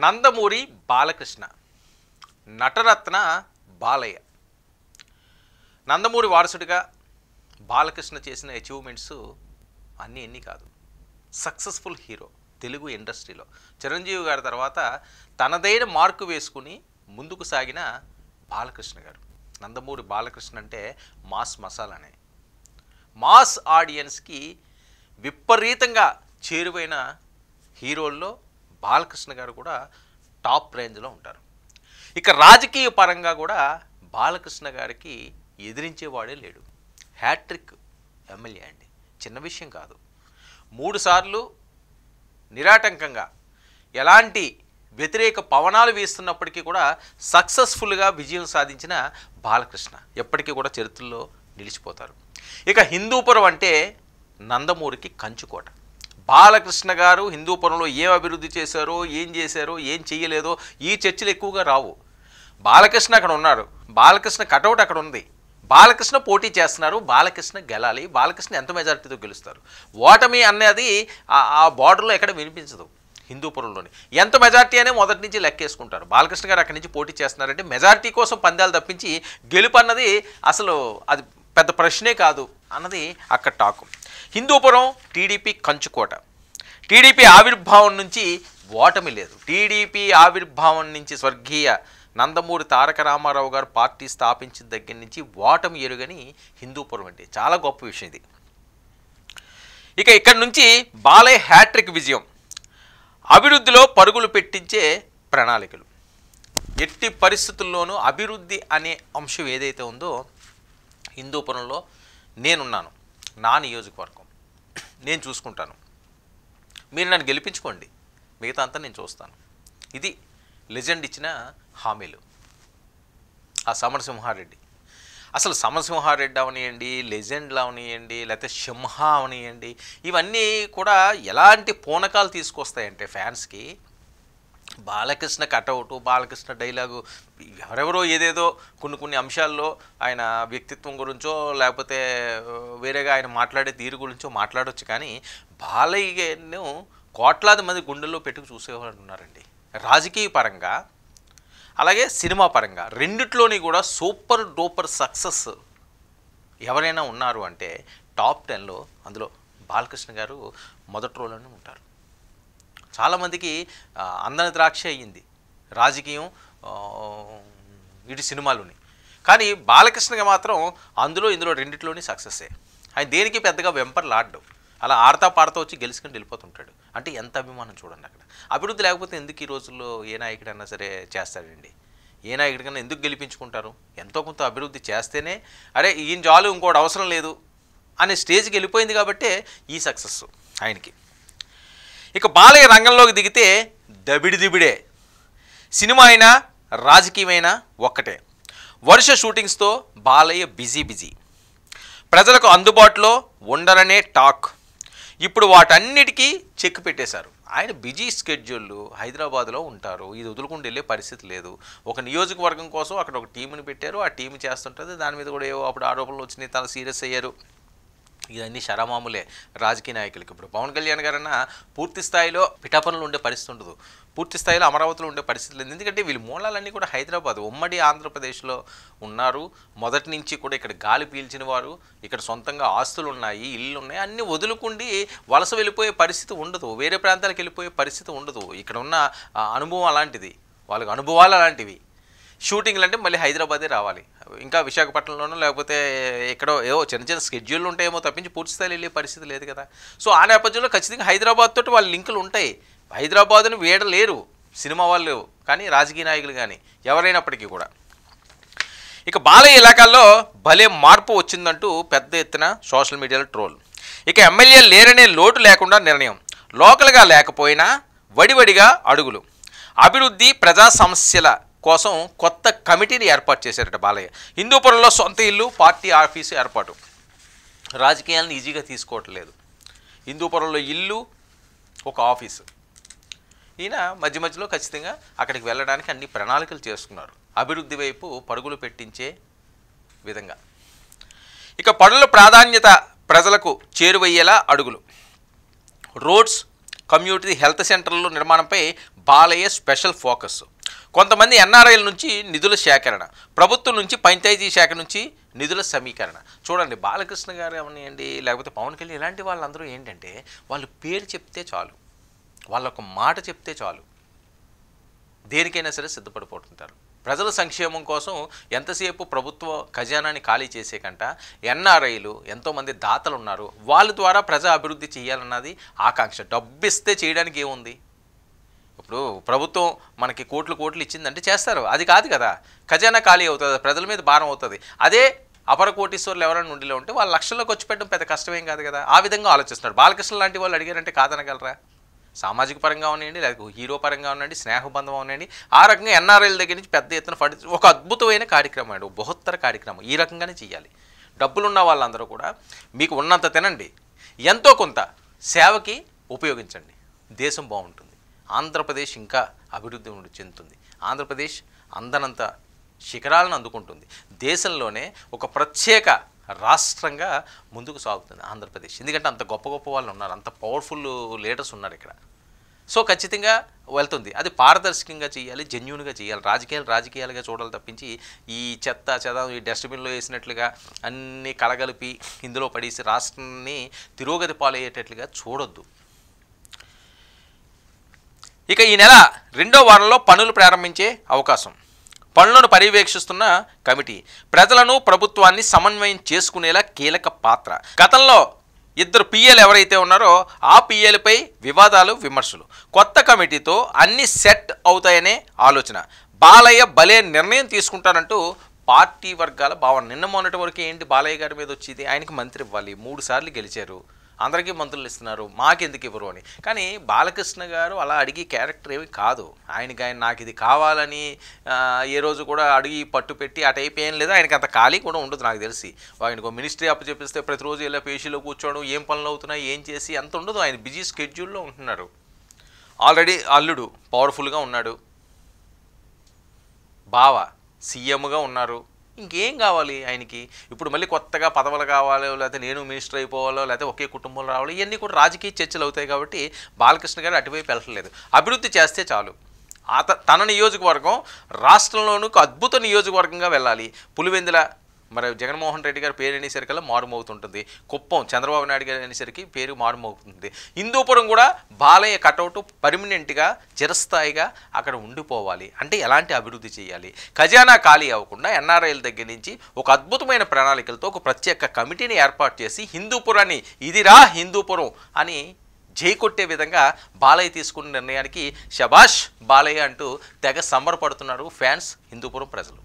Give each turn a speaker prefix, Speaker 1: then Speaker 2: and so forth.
Speaker 1: నందమూరి బాలకృష్ణ, నటరత్న బాలయ్య. నందమూరి వారసుడిగా బాలకృష్ణ చేసిన అచీవ్మెంట్స్ అన్నీ కాదు. సక్సెస్ఫుల్ హీరో తెలుగు ఇండస్ట్రీలో. చిరంజీవి గారి తర్వాత తనదైన మార్కు వేసుకుని ముందుకు సాగిన బాలకృష్ణ గారు. నందమూరి బాలకృష్ణ అంటే మాస్ మసాలానే. మాస్ ఆడియన్స్కి విపరీతంగా చేరువైన హీరోల్లో బాలకృష్ణ గారు కూడా టాప్ రేంజ్లో ఉంటారు. ఇక రాజకీయ పరంగా కూడా బాలకృష్ణ గారికి ఎదిరించేవాడే లేడు. హ్యాట్రిక్ ఎమ్మెల్యే అండి, చిన్న విషయం కాదు. 3 సార్లు నిరాటంకంగా ఎలాంటి వ్యతిరేక పవనాలు వీస్తున్నప్పటికీ కూడా సక్సెస్ఫుల్గా విజయం సాధించిన బాలకృష్ణ ఎప్పటికీ కూడా చరిత్రలో నిలిచిపోతారు. ఇక హిందూపురం అంటే నందమూరికి కంచుకోట. బాలకృష్ణ గారు హిందూపురంలో ఏం అభివృద్ధి చేశారో, ఏం చేశారో, ఏం చెయ్యలేదో ఈ చర్చలు ఎక్కువగా రావు. బాలకృష్ణ అక్కడ ఉన్నారు, బాలకృష్ణ కటౌట్ అక్కడ ఉంది, బాలకృష్ణ పోటీ చేస్తున్నారు, బాలకృష్ణ గెలాలి, బాలకృష్ణ ఎంత మెజారిటీతో గెలుస్తారు. ఓటమి అనేది ఆ బార్డర్లో ఎక్కడ వినిపించదు. హిందూపురంలోని ఎంత మెజారిటీ అనే మొదటి నుంచి లెక్కేసుకుంటారు. బాలకృష్ణ గారు అక్కడి నుంచి పోటీ చేస్తున్నారంటే మెజారిటీ కోసం పందాలు తప్పించి గెలుపు అన్నది అసలు అది పెద్ద ప్రశ్నే కాదు అన్నది అక్కడ టాకు. హిందూపురం టీడీపీ కంచుకోట. టీడీపీ ఆవిర్భావం నుంచి ఓటమి లేదు. టీడీపీ ఆవిర్భావం నుంచి స్వర్గీయ నందమూరి తారక రామారావు గారు పార్టీ స్థాపించిన దగ్గర నుంచి ఓటమి ఎరుగని హిందూపురం అంటే చాలా గొప్ప విషయం ఇది. ఇక ఇక్కడి నుంచి బాలయ్య హ్యాట్రిక్ విజయం, అభివృద్ధిలో పరుగులు పెట్టించే ప్రణాళికలు. ఎట్టి పరిస్థితుల్లోనూ అభివృద్ధి అనే అంశం ఏదైతే ఉందో హిందూపురంలో నేనున్నాను, నా నియోజకవర్గం నేను చూసుకుంటాను, మీరు నన్ను గెలిపించుకోండి, మిగతా అంతా నేను చూస్తాను. ఇది లెజెండ్ ఇచ్చిన హామీలు. ఆ సమరసింహారెడ్డి, అసలు సమరసింహారెడ్డి అవనియండి, లెజెండ్లు అవనియండి, లేకపోతే సింహ అవనియండి, ఇవన్నీ కూడా ఎలాంటి పూనకాలు తీసుకొస్తాయంటే ఫ్యాన్స్కి. బాలకృష్ణ కటౌటు, బాలకృష్ణ డైలాగు, ఎవరెవరో ఏదేదో కొన్ని అంశాల్లో ఆయన వ్యక్తిత్వం గురించో లేకపోతే వేరేగా ఆయన మాట్లాడే తీరు గురించో మాట్లాడవచ్చు. కానీ బాలయ్యను కోట్లాది మంది గుండెల్లో పెట్టుకు చూసేవాళ్ళు ఉన్నారండి. రాజకీయ పరంగా అలాగే సినిమా పరంగా రెండిట్లోని కూడా సూపర్ డూపర్ సక్సెస్ ఎవరైనా ఉన్నారు అంటే టాప్ 10లో అందులో బాలకృష్ణ గారు మొదటి రోల్లోనే ఉంటారు. చాలామందికి అందని ద్రాక్ష అయ్యింది రాజకీయం ఇటు సినిమాలోని. కానీ బాలకృష్ణగా మాత్రం ఇందులో రెండిట్లోని సక్సెస్సే. ఆయన దేనికి పెద్దగా వెంపర్లాడ్డు, అలా ఆడతా పాడతా వచ్చి గెలుచుకుని వెళ్ళిపోతుంటాడు. అంటే ఎంత అభిమానం చూడండి అక్కడ. అభివృద్ధి లేకపోతే ఎందుకు ఈ రోజుల్లో ఏ నాయకుడైనా సరే చేస్తాడండి? ఏ నాయకుడికైనా ఎందుకు గెలిపించుకుంటారు? ఎంతో కొంత అభివృద్ధి చేస్తేనే అరే ఈయన జాలు ఇంకోటి అవసరం లేదు అనే స్టేజ్కి వెళ్ళిపోయింది కాబట్టే ఈ సక్సెస్ ఆయనకి. ఇక బాలయ్య రంగంలోకి దిగితే దబిడిదిబిడే. సినిమా అయినా రాజకీయమైనా ఒక్కటే. వరుస షూటింగ్స్తో బాలయ్య బిజీ. ప్రజలకు అందుబాటులో ఉండరనే టాక్. ఇప్పుడు వాటన్నిటికీ చెక్ పెట్టేశారు. ఆయన బిజీ స్కెడ్యూళ్ళు, హైదరాబాద్లో ఉంటారు, ఇది వదులుకుంటూ వెళ్ళే పరిస్థితి లేదు. ఒక నియోజకవర్గం కోసం అక్కడ ఒక టీంని పెట్టారు, ఆ టీం చేస్తుంటుంది. దాని మీద కూడా ఏవో అప్పుడు ఆరోపణలు వచ్చినాయి, తను సీరియస్ అయ్యారు. ఇవన్నీ శరమాములే రాజకీయ నాయకులకి. ఇప్పుడు పవన్ కళ్యాణ్ గారన్నా పూర్తి స్థాయిలో పిఠాపురంలో ఉండే పరిస్థితి ఉండదు, పూర్తి స్థాయిలో అమరావతిలో ఉండే పరిస్థితి లేదు. ఎందుకంటే వీళ్ళ మూలాలన్నీ కూడా హైదరాబాద్, ఉమ్మడి ఆంధ్రప్రదేశ్లో ఉన్నారు. మొదటి నుంచి కూడా ఇక్కడ గాలి పీల్చిన వారు, ఇక్కడ సొంతంగా ఆస్తులు ఉన్నాయి, ఇళ్ళు ఉన్నాయి, అన్నీ వదులుకుండి వలస వెళ్ళిపోయే పరిస్థితి ఉండదు, వేరే ప్రాంతాలకు వెళ్ళిపోయే పరిస్థితి ఉండదు. ఇక్కడ ఉన్న అనుభవం అలాంటిది, వాళ్ళకి అనుభవాలు అలాంటివి. షూటింగ్లు అంటే మళ్ళీ హైదరాబాదే రావాలి, ఇంకా విశాఖపట్నంలోనో లేకపోతే ఎక్కడో ఏవో చిన్న స్కెడ్యూళ్ళు ఉంటాయేమో తప్పించి పూర్తి స్థాయిలో వెళ్ళే పరిస్థితి లేదు కదా. సో ఆ నేపథ్యంలో ఖచ్చితంగా హైదరాబాద్ తోటి వాళ్ళ లింకులు ఉంటాయి. హైదరాబాద్ను వేడలేరు సినిమా వాళ్ళు కానీ, రాజకీయ నాయకులు కానీ, ఎవరైనప్పటికీ కూడా. ఇక బాలయ్య ఇలాకాల్లో భలే మార్పు వచ్చిందంటూ పెద్ద ఎత్తున సోషల్ మీడియాలో ట్రోల్. ఇక ఎమ్మెల్యే లేరనే లోటు లేకుండా నిర్ణయం, లోకల్గా లేకపోయినా వడివడిగా అడుగులు, అభివృద్ధి ప్రజా సమస్యల కోసం కొత్త కమిటీని ఏర్పాటు చేశారట బాలయ్య. హిందూపురంలో సొంత ఇల్లు, పార్టీ ఆఫీసు ఏర్పాటు. రాజకీయాలను ఈజీగా తీసుకోవట్లేదు. హిందూపురంలో ఇల్లు, ఒక ఆఫీసు. ఈయన మధ్యలో ఖచ్చితంగా అక్కడికి వెళ్ళడానికి అన్ని ప్రణాళికలు చేసుకున్నారు, అభివృద్ధి వైపు పరుగులు పెట్టించే విధంగా. ఇక పనుల ప్రాధాన్యత ప్రజలకు చేరువయ్యేలా అడుగులు. రోడ్స్, కమ్యూనిటీ హెల్త్ సెంటర్ల నిర్మాణంపై బాలయ్య స్పెషల్ ఫోకస్. కొంతమంది ఎన్ఆర్ఐల నుంచి నిధుల సేకరణ, ప్రభుత్వం నుంచి పంచాయతీ శాఖ నుంచి నిధుల సమీకరణ. చూడండి, బాలకృష్ణ గారు ఏమన్నాయండి, లేకపోతే పవన్ కళ్యాణ్, ఇలాంటి వాళ్ళందరూ ఏంటంటే వాళ్ళు పేరు చెప్తే చాలు, వాళ్ళ ఒక మాట చెప్తే చాలు, దేనికైనా సరే సిద్ధపడిపోతుంటారు. ప్రజల సంక్షేమం కోసం ఎంతసేపు ప్రభుత్వ ఖజానాని ఖాళీ చేసే కంట ఎన్ఆర్ఐలు ఎంతోమంది దాతలు ఉన్నారు, వాళ్ళ ద్వారా ప్రజా అభివృద్ధి చేయాలన్నది ఆకాంక్ష. డబ్బిస్తే చేయడానికి ఏముంది? ఇప్పుడు ప్రభుత్వం మనకి కోట్లు ఇచ్చిందంటే చేస్తారు, అది కాదు కదా. ఖజానా ఖాళీ అవుతుంది, ప్రజల మీద భారం అవుతుంది. అదే అపర కోటీశ్వర్లు ఎవరైనా ఉండిలో ఉంటే వాళ్ళ లక్షల్లో ఖర్చు పెట్టడం పెద్ద కష్టమేం కాదు కదా. ఆ విధంగా ఆలోచిస్తున్నారు. బాలకృష్ణ లాంటి వాళ్ళు అడిగారంటే కాదనగలరా? సామాజిక పరంగా ఉన్నాయండి, లేకపోతే హీరో పరంగా ఉండండి, స్నేహబంధం ఉన్నాయండి, ఆ రకంగా ఎన్ఆర్ఐల దగ్గర నుంచి పెద్ద ఎత్తున ఫండ్, ఒక అద్భుతమైన కార్యక్రమం అండి, బృహత్తర కార్యక్రమం. ఈ రకంగానే చేయాలి. డబ్బులున్న వాళ్ళందరూ కూడా మీకు ఉన్నంత తినండి, ఎంతో కొంత సేవకి ఉపయోగించండి, దేశం బాగుంటుంది. ఆంధ్రప్రదేశ్ ఇంకా అభివృద్ధి చెందుతుంది. ఆంధ్రప్రదేశ్ అందనంత శిఖరాలను అందుకుంటుంది. దేశంలోనే ఒక ప్రత్యేక రాష్ట్రంగా ముందుకు సాగుతుంది ఆంధ్రప్రదేశ్. ఎందుకంటే అంత గొప్ప గొప్ప వాళ్ళు ఉన్నారు, అంత పవర్ఫుల్ లీడర్స్ ఉన్నారు ఇక్కడ. సో ఖచ్చితంగా వెళ్తుంది. అది పారదర్శకంగా చేయాలి, జెన్యూన్గా చేయాలి, రాజకీయాలుగా చూడాలి తప్పించి ఈ చెత్త ఈ డస్ట్బిన్లో వేసినట్లుగా అన్నీ కలగలిపి ఇందులో పడేసి రాష్ట్రాన్ని తిరోగతి పాలయ్యేటట్లుగా చూడొద్దు. ఇక ఈ నెల 2వ వారంలో పనులు ప్రారంభించే అవకాశం. పనులను పర్యవేక్షిస్తున్న కమిటీ ప్రజలను ప్రభుత్వాన్ని సమన్వయం చేసుకునేలా కీలక పాత్ర. గతంలో 2 పిఏలు ఎవరైతే ఉన్నారో ఆ పిఏలపై వివాదాలు, విమర్శలు. కొత్త కమిటీతో అన్ని సెట్ అవుతాయనే ఆలోచన. బాలయ్య భలే నిర్ణయం తీసుకుంటారంటూ పార్టీ వర్గాల భావన. నిన్న మొన్నటి వరకు ఏంటి బాలయ్య గారి మీద వచ్చేది, ఆయనకి మంత్రి ఇవ్వాలి, 3 సార్లు గెలిచారు, అందరికీ మంత్రులు ఇస్తున్నారు, మాకెందుకు ఇవ్వరు అని. కానీ బాలకృష్ణ గారు అలా అడిగి క్యారెక్టర్ ఏమి కాదు. ఆయన నాకు ఇది కావాలని ఏ రోజు కూడా అడిగి పట్టు పెట్టి ఆ టైప్ ఏం లేదు. ఆయనకి అంత ఖాళీ కూడా ఉండదు నాకు తెలిసి. ఆయనకు మినిస్ట్రీ అప్పు చెప్పిస్తే ప్రతిరోజు ఇలా పేషీలో కూర్చోవడం, ఏం పనులు అవుతున్నాయి, ఏం చేసి అంత ఉండదు. ఆయన బిజీ స్కెడ్యూల్లో ఉంటున్నారు. ఆల్రెడీ అల్లుడు పవర్ఫుల్గా ఉన్నాడు, బావ సీఎంగా ఉన్నారు, ఇంకేం కావాలి ఆయనకి? ఇప్పుడు మళ్ళీ కొత్తగా పదవులు కావాలో, లేకపోతే నేను మినిస్టర్ అయిపోవాలో, లేకపోతే ఒకే కుటుంబంలో రావాలో, ఇవన్నీ కూడా రాజకీయ చర్చలు అవుతాయి. కాబట్టి బాలకృష్ణ గారు అటువైపు వెళ్ళట్లేదు. అభివృద్ధి చేస్తే చాలు. తన నియోజకవర్గం రాష్ట్రంలోనూ అద్భుత నియోజకవర్గంగా వెళ్ళాలి. పులివెందుల మరి జగన్మోహన్ రెడ్డి గారి పేరు అనేసరికల్లా మారుమవుతుంటుంది. కుప్పం చంద్రబాబు నాయుడు గారు అనేసరికి పేరు మారుమవుతుంది. హిందూపురం కూడా బాలయ్య కటౌట్ పర్మనెంట్గా చిరస్థాయిగా అక్కడ ఉండిపోవాలి. అంటే ఎలాంటి అభివృద్ధి చేయాలి? ఖజానా ఖాళీ అవ్వకుండా ఎన్ఆర్ఐల దగ్గర నుంచి ఒక అద్భుతమైన ప్రణాళికలతో ఒక ప్రత్యేక కమిటీని ఏర్పాటు చేసి హిందూపురాన్ని ఇదిరా హిందూపురం అని జై కొట్టే విధంగా బాలయ్య తీసుకున్న నిర్ణయానికి శబాష్ బాలయ్య అంటూ తెగ సంబరపడుతున్నారు ఫ్యాన్స్, హిందూపురం ప్రజలు.